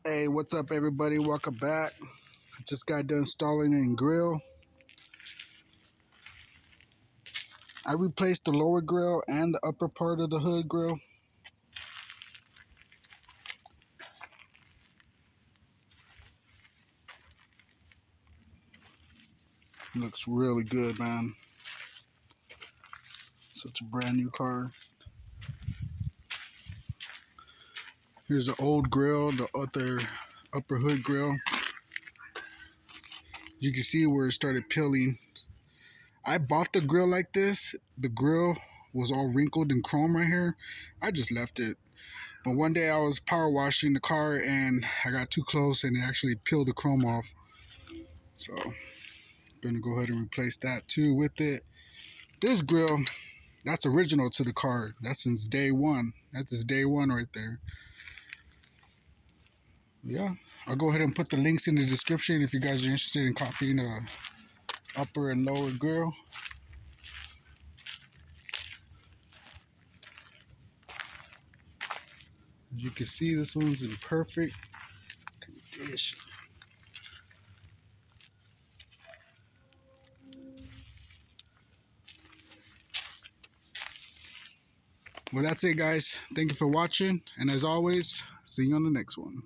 Hey, what's up everybody? Welcome back. Just got done installing in Grille. I replaced the lower grill and the upper part of the hood grill. Looks really good, man. Such a brand new car. Here's the old grill, the other upper hood grill. You can see where it started peeling. I bought the grill like this. The grill was all wrinkled and chrome right here. I just left it. But one day I was power washing the car and I got too close and it actually peeled the chrome off. So I'm gonna go ahead and replace that too with it. This grill, that's original to the car. That's since day one. That's his day one right there. Yeah, I'll go ahead and put the links in the description if you guys are interested in copying a upper and lower grill. As you can see, this one's in perfect condition. Well, that's it, guys. Thank you for watching. And as always, see you on the next one.